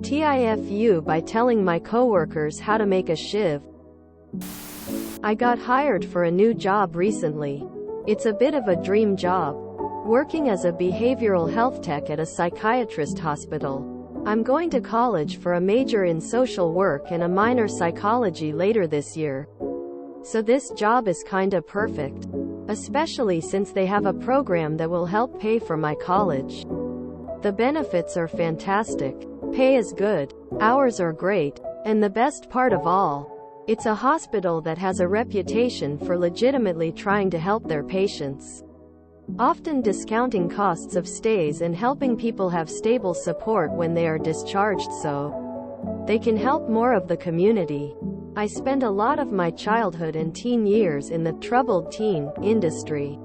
TIFU by telling my coworkers how to make a shiv. I got hired for a new job recently. It's a bit of a dream job. Working as a behavioral health tech at a psychiatrist hospital. I'm going to college for a major in social work and a minor psychology later this year. So this job is kinda perfect. Especially since they have a program that will help pay for my college. The benefits are fantastic. Pay is good. Hours are great. And the best part of all, it's a hospital that has a reputation for legitimately trying to help their patients. Often discounting costs of stays and helping people have stable support when they are discharged so they can help more of the community. I spent a lot of my childhood and teen years in the troubled teen industry.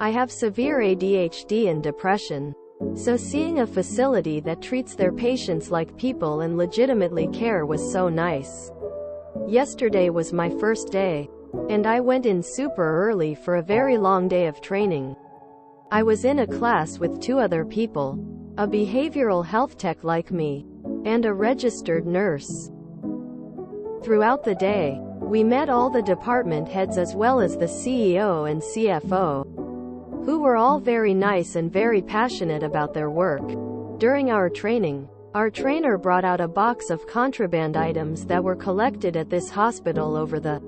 I have severe ADHD and depression. So seeing a facility that treats their patients like people and legitimately care was so nice. Yesterday was my first day. And I went in super early for a very long day of training. I was in a class with 2 other people, a behavioral health tech like me, and a registered nurse. Throughout the day, we met all the department heads as well as the CEO and CFO, who were all very nice and very passionate about their work. During our training, our trainer brought out a box of contraband items that were collected at this hospital over the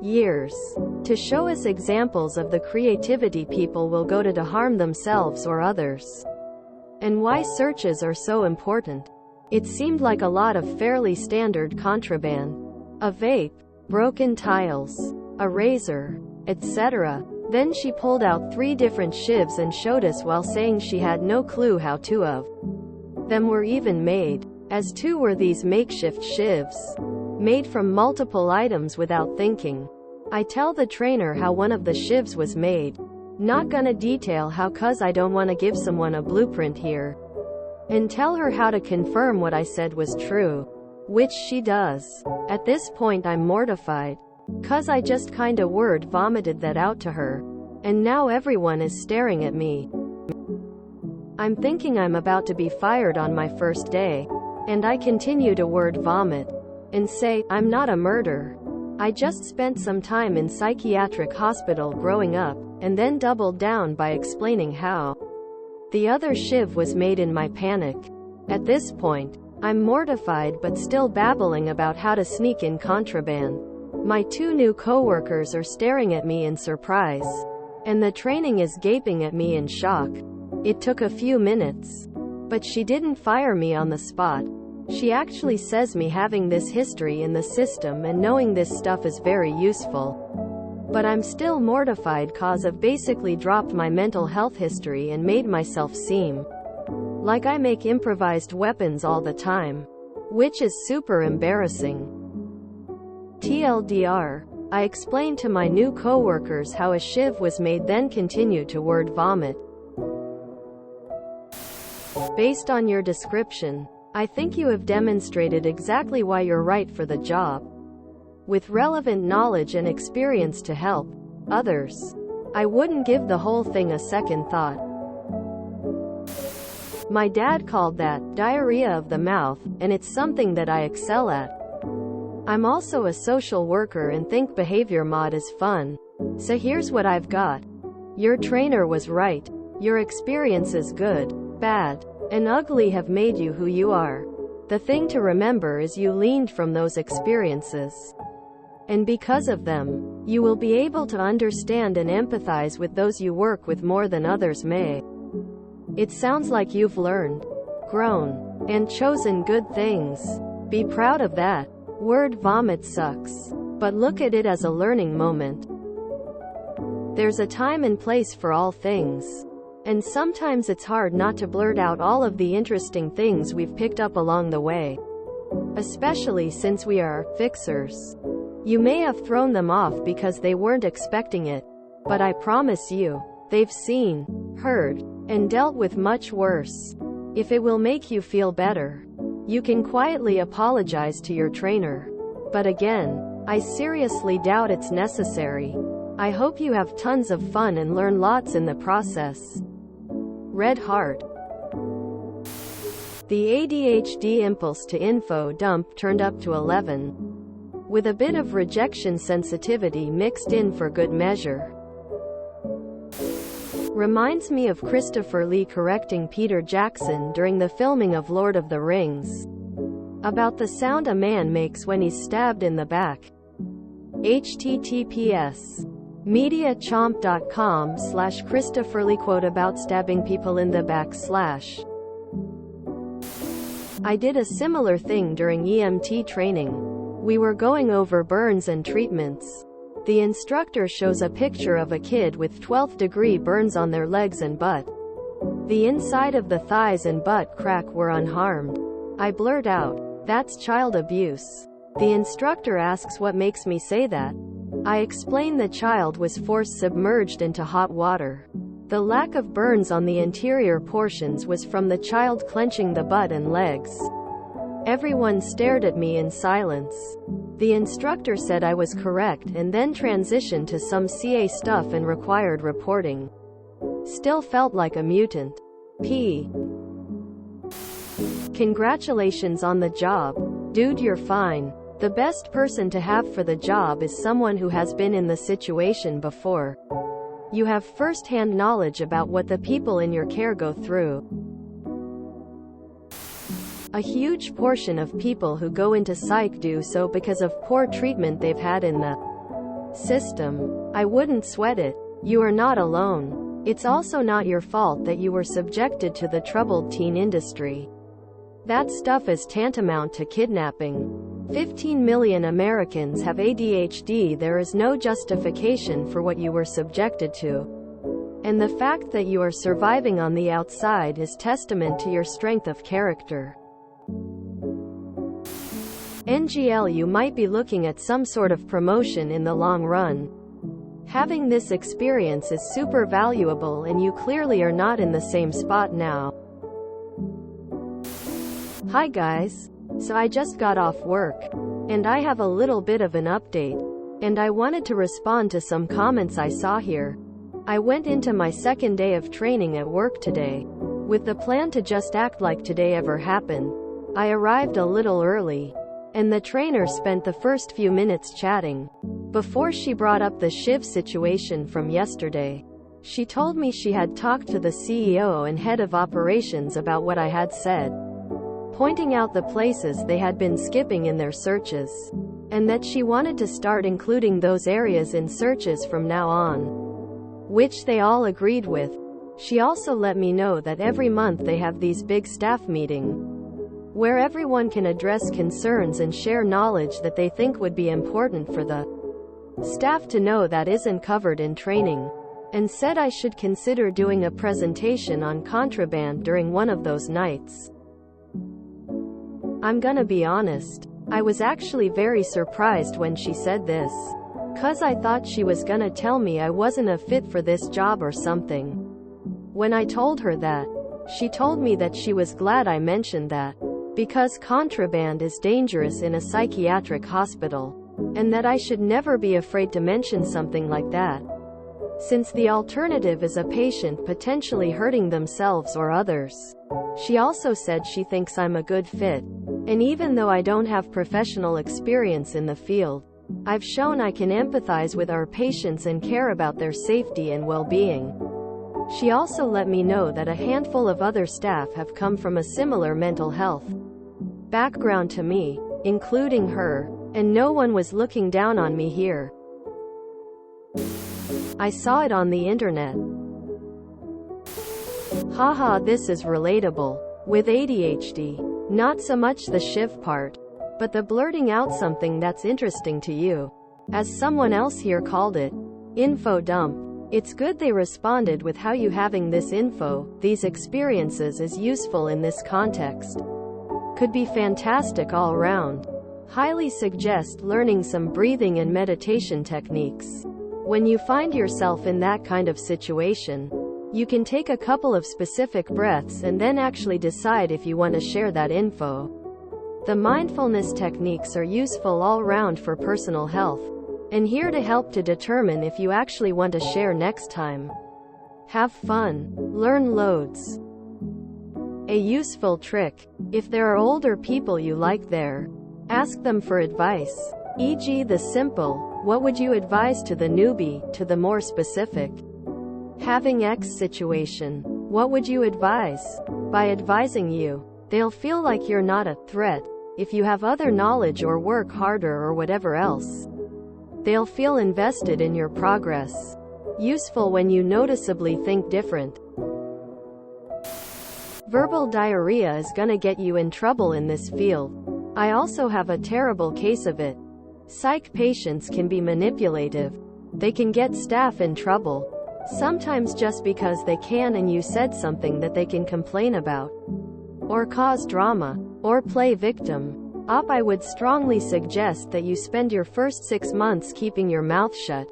years, to show us examples of the creativity people will go to harm themselves or others, and why searches are so important. It seemed like a lot of fairly standard contraband. A vape, broken tiles, a razor, etc. Then she pulled out 3 different shivs and showed us while saying she had no clue how 2 of them were even made, as 2 were these makeshift shivs, made from multiple items without thinking. I tell the trainer how one of the shivs was made. Not gonna detail how 'cause I don't wanna give someone a blueprint here. And tell her how to confirm what I said was true. Which she does. At this point I'm mortified. 'Cause I just kinda word vomited that out to her. And now everyone is staring at me. I'm thinking I'm about to be fired on my first day. And I continue to word vomit. And say, I'm not a murderer. I just spent some time in psychiatric hospital growing up, and then doubled down by explaining how the other shiv was made in my panic. At this point, I'm mortified but still babbling about how to sneak in contraband. My 2 new coworkers are staring at me in surprise. And the training is gaping at me in shock. It took a few minutes. But she didn't fire me on the spot. She actually says me having this history in the system and knowing this stuff is very useful. But I'm still mortified 'cause I've basically dropped my mental health history and made myself seem like I make improvised weapons all the time. Which is super embarrassing. TLDR. I explained to my new coworkers how a shiv was made, then continued to word vomit. Based on your description, I think you have demonstrated exactly why you're right for the job. With relevant knowledge and experience to help others. I wouldn't give the whole thing a second thought. My dad called that diarrhea of the mouth, and it's something that I excel at. I'm also a social worker and think behavior mod is fun. So here's what I've got. Your trainer was right. Your experiences, good, bad, and ugly, have made you who you are. The thing to remember is you leaned from those experiences. And because of them, you will be able to understand and empathize with those you work with more than others may. It sounds like you've learned, grown, and chosen good things. Be proud of that. Word vomit sucks. But look at it as a learning moment. There's a time and place for all things. And sometimes it's hard not to blurt out all of the interesting things we've picked up along the way. Especially since we are fixers. You may have thrown them off because they weren't expecting it. But I promise you, they've seen, heard, and dealt with much worse. If it will make you feel better, you can quietly apologize to your trainer. But again, I seriously doubt it's necessary. I hope you have tons of fun and learn lots in the process. Red Heart. The ADHD impulse to info dump turned up to 11, with a bit of rejection sensitivity mixed in for good measure. Reminds me of Christopher Lee correcting Peter Jackson during the filming of Lord of the Rings about the sound a man makes when he's stabbed in the back. https mediachomp.com/Christopher Lee quote about stabbing people in the back / I did a similar thing during EMT training. We were going over burns and treatments. The instructor shows a picture of a kid with 12th degree burns on their legs and butt. The inside of the thighs and butt crack were unharmed. I blurt out, "That's child abuse." The instructor asks what makes me say that. I explain the child was force submerged into hot water. The lack of burns on the interior portions was from the child clenching the butt and legs. Everyone stared at me in silence. The instructor said I was correct and then transitioned to some CA stuff and required reporting. Still felt like a mutant. P. Congratulations on the job. Dude, you're fine. The best person to have for the job is someone who has been in the situation before. You have first-hand knowledge about what the people in your care go through. A huge portion of people who go into psych do so because of poor treatment they've had in the system. I wouldn't sweat it. You are not alone. It's also not your fault that you were subjected to the troubled teen industry. That stuff is tantamount to kidnapping. 15 million Americans have ADHD. There is no justification for what you were subjected to. And the fact that you are surviving on the outside is testament to your strength of character. NGL, you might be looking at some sort of promotion in the long run. Having this experience is super valuable and you clearly are not in the same spot now. Hi guys. So I just got off work. And I have a little bit of an update. And I wanted to respond to some comments I saw here. I went into my second day of training at work today, with the plan to just act like today ever happened. I arrived a little early. And the trainer spent the first few minutes chatting. Before she brought up the shiv situation from yesterday. She told me she had talked to the CEO and head of operations about what I had said, pointing out the places they had been skipping in their searches, and that she wanted to start including those areas in searches from now on, which they all agreed with. She also let me know that every month they have these big staff meetings, where everyone can address concerns and share knowledge that they think would be important for the staff to know that isn't covered in training, and said I should consider doing a presentation on contraband during one of those nights. I'm gonna be honest. I was actually very surprised when she said this. 'Cause I thought she was gonna tell me I wasn't a fit for this job or something. When I told her that, she told me that she was glad I mentioned that, because contraband is dangerous in a psychiatric hospital, and that I should never be afraid to mention something like that, since the alternative is a patient potentially hurting themselves or others. She also said she thinks I'm a good fit. And even though I don't have professional experience in the field, I've shown I can empathize with our patients and care about their safety and well-being. She also let me know that a handful of other staff have come from a similar mental health background to me, including her, and no one was looking down on me here. I saw it on the internet. Haha, this is relatable. With ADHD. Not so much the shiv part, but the blurting out something that's interesting to you. As someone else here called it, info dump. It's good they responded with how you having this info, these experiences is useful in this context. Could be fantastic all around. Highly suggest learning some breathing and meditation techniques. When you find yourself in that kind of situation, you can take a couple of specific breaths and then actually decide if you want to share that info. The mindfulness techniques are useful all round for personal health, and here to help to determine if you actually want to share next time. Have fun. Learn loads. A useful trick. If there are older people you like there, ask them for advice. E.g. the simple, "What would you advise to the newbie?" to the more specific, "Having X situation. What would you advise?" By advising you, they'll feel like you're not a threat. If you have other knowledge or work harder or whatever else, they'll feel invested in your progress. Useful when you noticeably think different. Verbal diarrhea is gonna get you in trouble in this field. I also have a terrible case of it. Psych patients can be manipulative. They can get staff in trouble, sometimes just because they can and you said something that they can complain about, or cause drama, or play victim. I would strongly suggest that you spend your first 6 months keeping your mouth shut.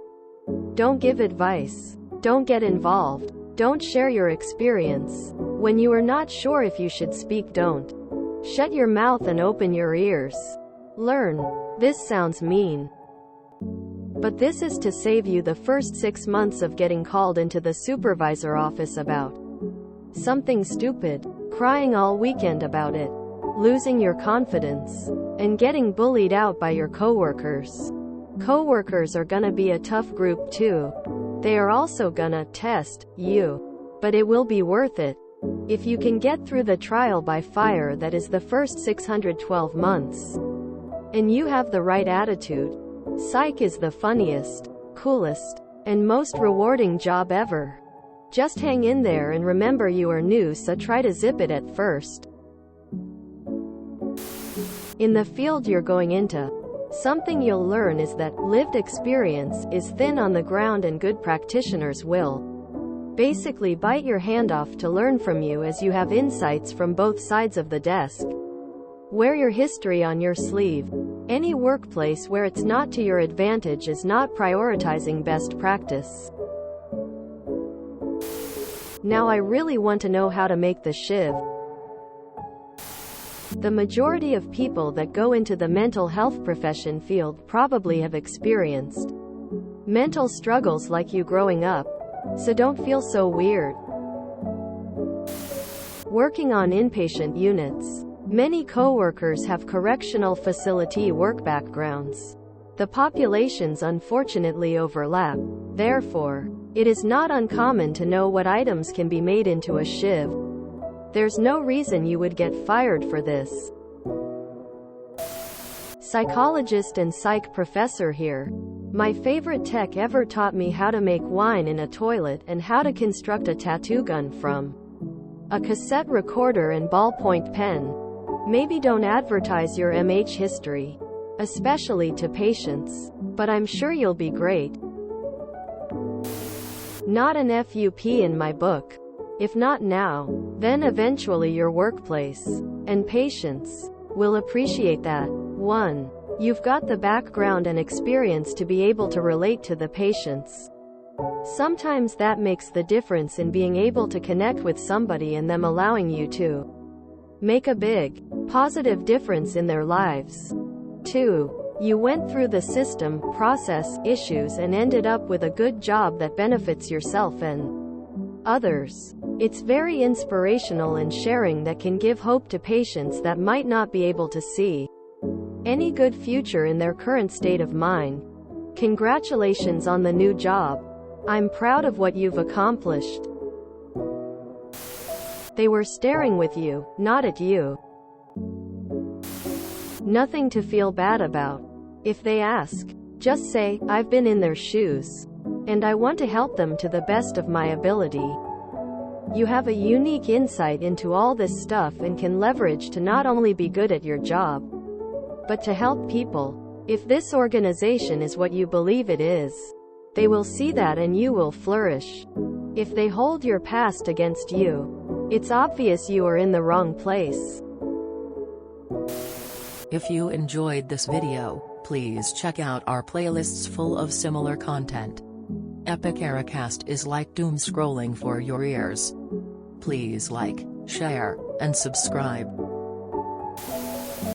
Don't give advice. Don't get involved. Don't share your experience. When you are not sure if you should speak, don't. Shut your mouth and open your ears. Learn. This sounds mean, but this is to save you the first 6 months of getting called into the supervisor office about something stupid, crying all weekend about it, losing your confidence, and getting bullied out by your coworkers. Coworkers are gonna be a tough group too. They are also gonna test you, but it will be worth it. If you can get through the trial by fire that is the first 612 months, and you have the right attitude, psych is the funniest, coolest, and most rewarding job ever. Just hang in there and remember you are new, so try to zip it at first. In the field you're going into, something you'll learn is that lived experience is thin on the ground and good practitioners will basically bite your hand off to learn from you as you have insights from both sides of the desk. Wear your history on your sleeve. Any workplace where it's not to your advantage is not prioritizing best practice. Now I really want to know how to make the shiv. The majority of people that go into the mental health profession field probably have experienced mental struggles like you growing up, so don't feel so weird. Working on inpatient units. Many coworkers have correctional facility work backgrounds. The populations unfortunately overlap. Therefore, it is not uncommon to know what items can be made into a shiv. There's no reason you would get fired for this. Psychologist and psych professor here. My favorite tech ever taught me how to make wine in a toilet and how to construct a tattoo gun from a cassette recorder and ballpoint pen. Maybe don't advertise your MH history, especially to patients, but I'm sure you'll be great. Not an FUP in my book. If not now, then eventually your workplace and patients will appreciate that. 1. You've got the background and experience to be able to relate to the patients. Sometimes that makes the difference in being able to connect with somebody and them allowing you to make a big, positive difference in their lives. 2. You went through the system, process, issues and ended up with a good job that benefits yourself and others. It's very inspirational and sharing that can give hope to patients that might not be able to see any good future in their current state of mind. Congratulations on the new job. I'm proud of what you've accomplished. They were staring with you, not at you. Nothing to feel bad about. If they ask, just say, I've been in their shoes, and I want to help them to the best of my ability. You have a unique insight into all this stuff and can leverage to not only be good at your job, but to help people. If this organization is what you believe it is, they will see that and you will flourish. If they hold your past against you, it's obvious you are in the wrong place. If you enjoyed this video, please check out our playlists full of similar content. Epic Ericast is like doom scrolling for your ears. Please like, share, and subscribe.